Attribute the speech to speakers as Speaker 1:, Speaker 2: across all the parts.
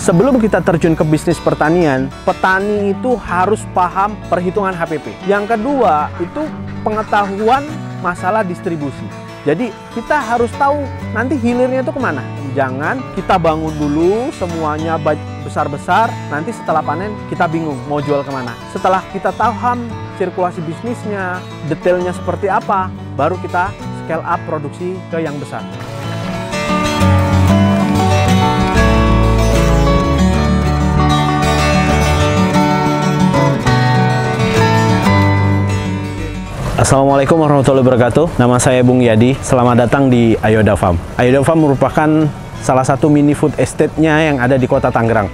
Speaker 1: Sebelum kita terjun ke bisnis pertanian, petani itu harus paham perhitungan HPP. Yang kedua, itu pengetahuan masalah distribusi. Jadi kita harus tahu nanti hilirnya itu kemana. Jangan kita bangun dulu semuanya besar-besar, nanti setelah panen kita bingung mau jual kemana. Setelah kita paham sirkulasi bisnisnya, detailnya seperti apa, baru kita scale up produksi ke yang besar. Assalamualaikum warahmatullahi wabarakatuh. Nama saya Bung Yadi. Selamat datang di Ayoda Farm. Ayoda Farm merupakan salah satu mini food estate-nya yang ada di Kota Tangerang.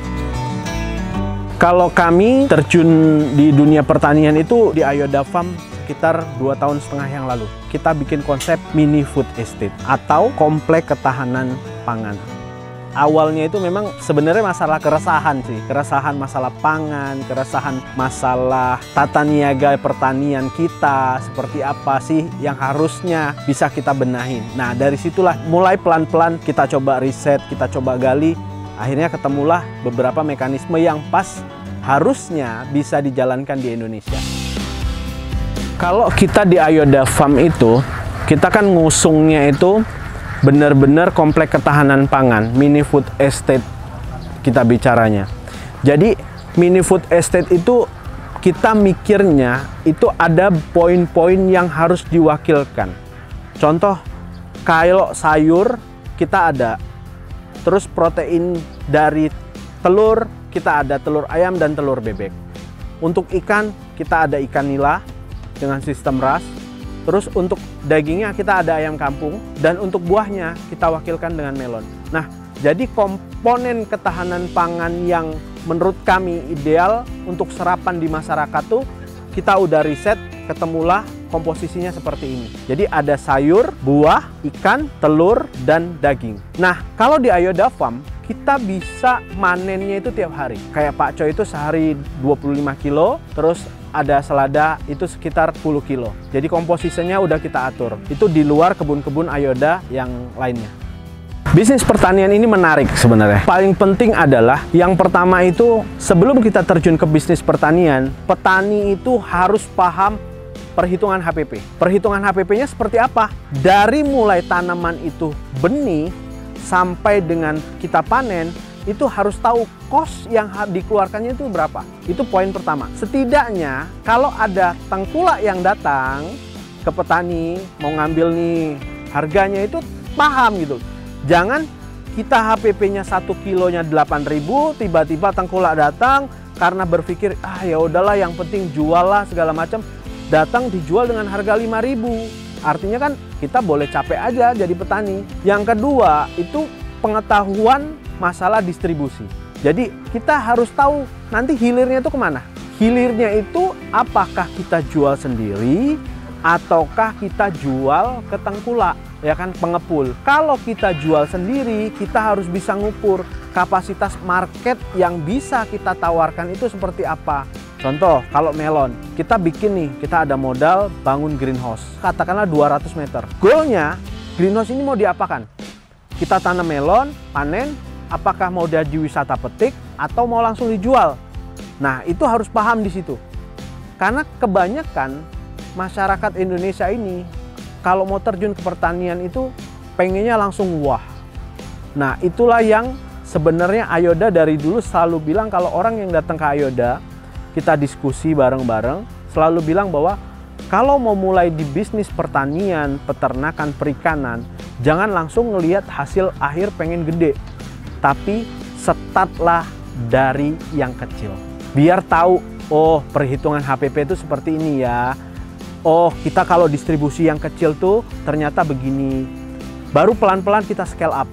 Speaker 1: Kalau kami terjun di dunia pertanian itu di Ayoda Farm sekitar 2,5 tahun yang lalu. Kita bikin konsep mini food estate atau komplek ketahanan pangan. Awalnya itu memang sebenarnya masalah keresahan sih. Keresahan masalah pangan, keresahan masalah tata niaga pertanian kita. Seperti apa sih yang harusnya bisa kita benahin. Nah dari situlah mulai pelan-pelan kita coba riset, kita coba gali. Akhirnya ketemulah beberapa mekanisme yang pas harusnya bisa dijalankan di Indonesia. Kalau kita di Ayoda Farm itu, kita kan ngusungnya itu benar-benar komplek ketahanan pangan, mini food estate kita bicaranya. Jadi mini food estate itu kita mikirnya itu ada poin-poin yang harus diwakilkan. Contoh, kalau sayur kita ada, terus protein dari telur kita ada telur ayam dan telur bebek. Untuk ikan kita ada ikan nila dengan sistem RAS. Terus untuk dagingnya kita ada ayam kampung, dan untuk buahnya kita wakilkan dengan melon. Nah, jadi komponen ketahanan pangan yang menurut kami ideal untuk serapan di masyarakat tuh kita udah riset, ketemulah komposisinya seperti ini. Jadi ada sayur, buah, ikan, telur, dan daging. Nah, kalau di Ayoda Farm kita bisa manennya itu tiap hari. Kayak Pak Coy itu sehari 25 kilo, terus ada selada itu sekitar 10 kilo. Jadi komposisinya udah kita atur. Itu di luar kebun-kebun Ayoda yang lainnya. Bisnis pertanian ini menarik sebenarnya. Paling penting adalah yang pertama itu sebelum kita terjun ke bisnis pertanian, petani itu harus paham perhitungan HPP. Perhitungan HPP-nya seperti apa? Dari mulai tanaman itu benih sampai dengan kita panen, itu harus tahu kos yang dikeluarkannya itu berapa. Itu poin pertama. Setidaknya kalau ada tengkulak yang datang ke petani mau ngambil nih harganya itu paham gitu. Jangan kita HPP-nya 1 kilonya 8.000, tiba-tiba tengkulak datang karena berpikir ya udahlah yang penting jual lah segala macam, datang dijual dengan harga 5.000. Artinya kan kita boleh capek aja jadi petani. Yang kedua itu pengetahuan masalah distribusi. Jadi kita harus tahu nanti hilirnya itu kemana. Hilirnya itu apakah kita jual sendiri ataukah kita jual ke tengkulak, ya kan, pengepul. Kalau kita jual sendiri, kita harus bisa ngukur kapasitas market yang bisa kita tawarkan itu seperti apa. Contoh, kalau melon, kita bikin nih, kita ada modal bangun greenhouse. Katakanlah 200 meter. Goalnya, greenhouse ini mau diapakan? Kita tanam melon, panen, apakah mau jadi wisata petik atau mau langsung dijual? Nah, itu harus paham di situ. Karena kebanyakan masyarakat Indonesia ini kalau mau terjun ke pertanian itu pengennya langsung wah. Nah, itulah yang sebenarnya Ayoda dari dulu selalu bilang kalau orang yang datang ke Ayoda, kita diskusi bareng-bareng, selalu bilang bahwa kalau mau mulai di bisnis pertanian, peternakan, perikanan, jangan langsung ngelihat hasil akhir pengen gede. Tapi startlah dari yang kecil. Biar tahu, oh perhitungan HPP itu seperti ini ya. Oh kita kalau distribusi yang kecil tuh ternyata begini. Baru pelan-pelan kita scale up.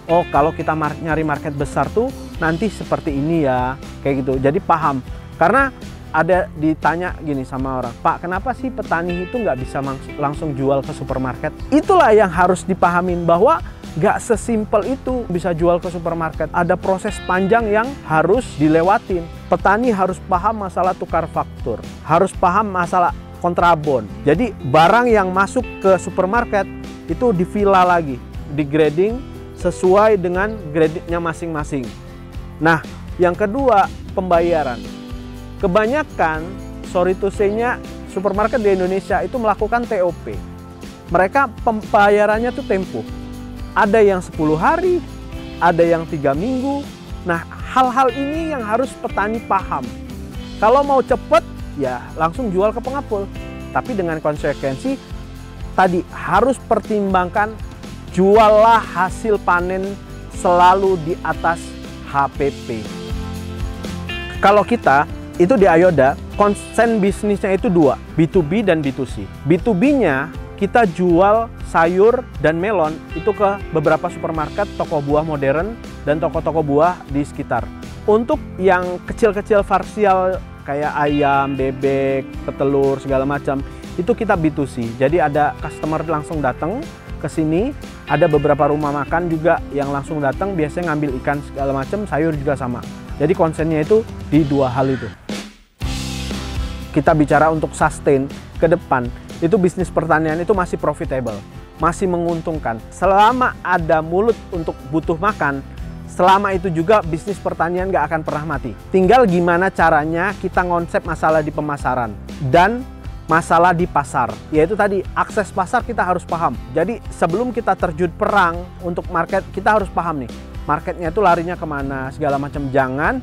Speaker 1: Oh kalau kita nyari market besar tuh nanti seperti ini ya. Kayak gitu, jadi paham. Karena ada ditanya gini sama orang, Pak kenapa sih petani itu nggak bisa langsung jual ke supermarket? Itulah yang harus dipahamin bahwa nggak sesimpel itu bisa jual ke supermarket. Ada proses panjang yang harus dilewatin. Petani harus paham masalah tukar faktur, harus paham masalah kontrabon. Jadi barang yang masuk ke supermarket itu divila lagi, di grading sesuai dengan grade-nya masing-masing. Nah, yang kedua, pembayaran. Kebanyakan, sorry to say-nya, supermarket di Indonesia itu melakukan TOP. Mereka pembayarannya tuh tempo. Ada yang 10 hari, ada yang 3 minggu. Nah, hal-hal ini yang harus petani paham. Kalau mau cepet, ya langsung jual ke pengepul. Tapi dengan konsekuensi, tadi harus pertimbangkan juallah hasil panen selalu di atas HPP. Kalau kita, itu di Ayoda, konsen bisnisnya itu dua, B2B dan B2C. B2B-nya kita jual sayur dan melon itu ke beberapa supermarket, toko buah modern, dan toko-toko buah di sekitar. Untuk yang kecil-kecil parsial kayak ayam, bebek, petelur, segala macam, itu kita B2C. Jadi ada customer langsung datang ke sini, ada beberapa rumah makan juga yang langsung datang, biasanya ngambil ikan segala macam, sayur juga sama. Jadi konsennya itu di dua hal itu. Kita bicara untuk sustain ke depan, itu bisnis pertanian itu masih profitable, masih menguntungkan. Selama ada mulut untuk butuh makan, selama itu juga bisnis pertanian nggak akan pernah mati. Tinggal gimana caranya kita ngonsep masalah di pemasaran dan masalah di pasar. Yaitu tadi, akses pasar kita harus paham. Jadi sebelum kita terjun perang untuk market, kita harus paham nih, marketnya itu larinya kemana, segala macam. Jangan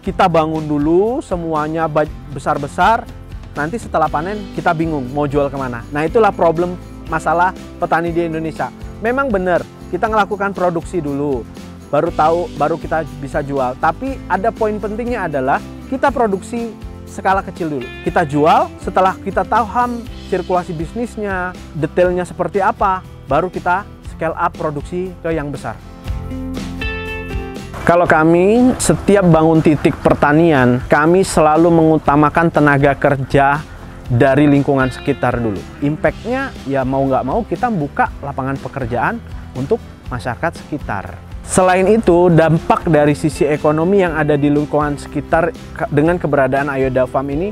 Speaker 1: kita bangun dulu semuanya besar-besar, nanti setelah panen kita bingung mau jual kemana. Nah, itulah problem masalah petani di Indonesia. Memang benar, kita ngelakukan produksi dulu, baru kita bisa jual. Tapi ada poin pentingnya adalah kita produksi skala kecil dulu. Kita jual, setelah kita paham sirkulasi bisnisnya, detailnya seperti apa, baru kita scale up produksi ke yang besar. Kalau kami setiap bangun titik pertanian, kami selalu mengutamakan tenaga kerja dari lingkungan sekitar dulu. Impact-nya ya mau nggak mau kita buka lapangan pekerjaan untuk masyarakat sekitar. Selain itu, dampak dari sisi ekonomi yang ada di lingkungan sekitar dengan keberadaan Ayoda Farm ini,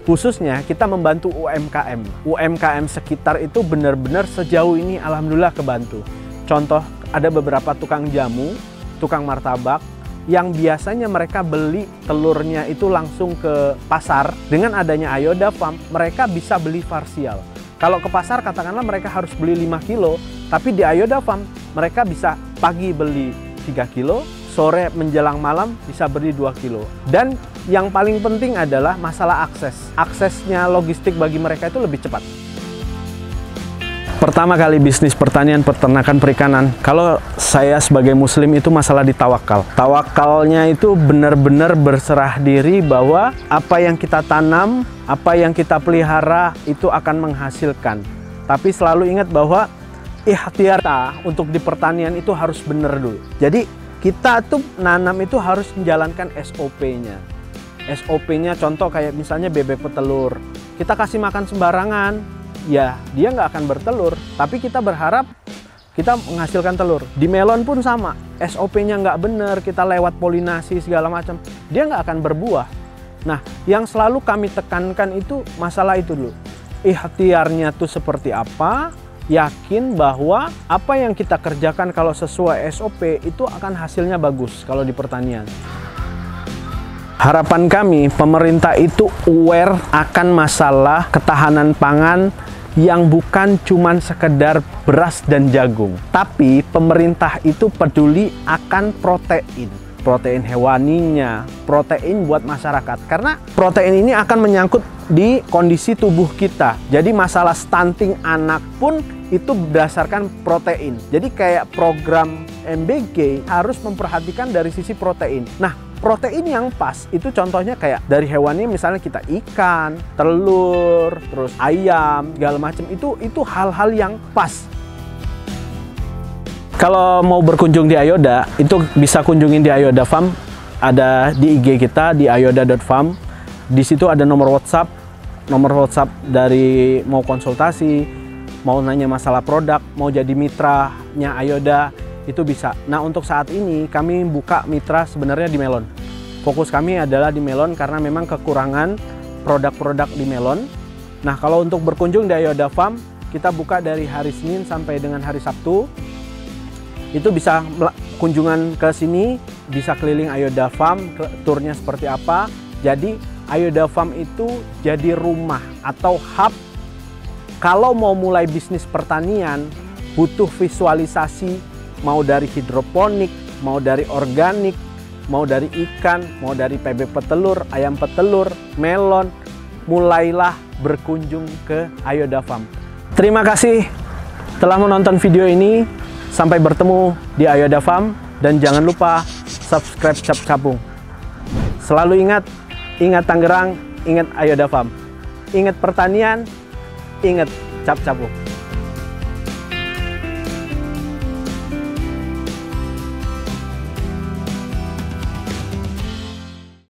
Speaker 1: khususnya kita membantu UMKM. UMKM sekitar itu benar-benar sejauh ini alhamdulillah kebantu. Contoh, ada beberapa tukang jamu, tukang martabak, yang biasanya mereka beli telurnya itu langsung ke pasar. Dengan adanya Ayoda Farm, mereka bisa beli parsial. Kalau ke pasar katakanlah mereka harus beli 5 kilo, tapi di Ayoda Farm mereka bisa pagi beli 3 kilo, sore menjelang malam bisa beli 2 kilo. Dan yang paling penting adalah masalah akses. Aksesnya logistik bagi mereka itu lebih cepat. Pertama kali bisnis pertanian, peternakan, perikanan, kalau saya sebagai muslim itu masalah di tawakal. Tawakalnya itu benar-benar berserah diri bahwa apa yang kita tanam, apa yang kita pelihara itu akan menghasilkan. Tapi selalu ingat bahwa ikhtiar kita untuk di pertanian itu harus benar dulu. Jadi kita tuh nanam itu harus menjalankan SOP-nya. SOP-nya contoh kayak misalnya bebek petelur. Kita kasih makan sembarangan, ya dia nggak akan bertelur, tapi kita berharap kita menghasilkan telur. Di melon pun sama, SOP-nya nggak benar, kita lewat polinasi segala macam, dia nggak akan berbuah. Nah, yang selalu kami tekankan itu masalah itu dulu. Ikhtiarnya tuh seperti apa, yakin bahwa apa yang kita kerjakan kalau sesuai SOP itu akan hasilnya bagus kalau di pertanian. Harapan kami, pemerintah itu aware akan masalah ketahanan pangan yang bukan cuman sekedar beras dan jagung, tapi pemerintah itu peduli akan protein. Protein hewaninya, protein buat masyarakat. Karena protein ini akan menyangkut di kondisi tubuh kita. Jadi masalah stunting anak pun itu berdasarkan protein. Jadi kayak program MBG harus memperhatikan dari sisi protein. Nah, protein yang pas itu contohnya kayak dari hewannya, misalnya kita ikan, telur, terus ayam, segala macam, itu hal-hal yang pas. Kalau mau berkunjung di Ayoda, itu bisa kunjungin di Ayoda Farm, ada di IG kita di ayoda.farm. Di situ ada nomor WhatsApp dari mau konsultasi, mau nanya masalah produk, mau jadi mitranya Ayoda, itu bisa. Nah, untuk saat ini kami buka mitra sebenarnya di melon. Fokus kami adalah di melon karena memang kekurangan produk-produk di melon. Nah, kalau untuk berkunjung di Ayoda Farm, kita buka dari hari Senin sampai dengan hari Sabtu. Itu bisa kunjungan ke sini, bisa keliling Ayoda Farm, turnya seperti apa. Jadi Ayoda Farm itu jadi rumah atau hub. Kalau mau mulai bisnis pertanian, butuh visualisasi, mau dari hidroponik, mau dari organik, mau dari ikan, mau dari PB petelur, ayam petelur, melon, mulailah berkunjung ke Ayoda Farm. Terima kasih telah menonton video ini. Sampai bertemu di Ayoda Farm, dan jangan lupa subscribe Cap Capung. Selalu ingat Tangerang, ingat Ayoda Farm. Ingat pertanian, ingat Cap Capung.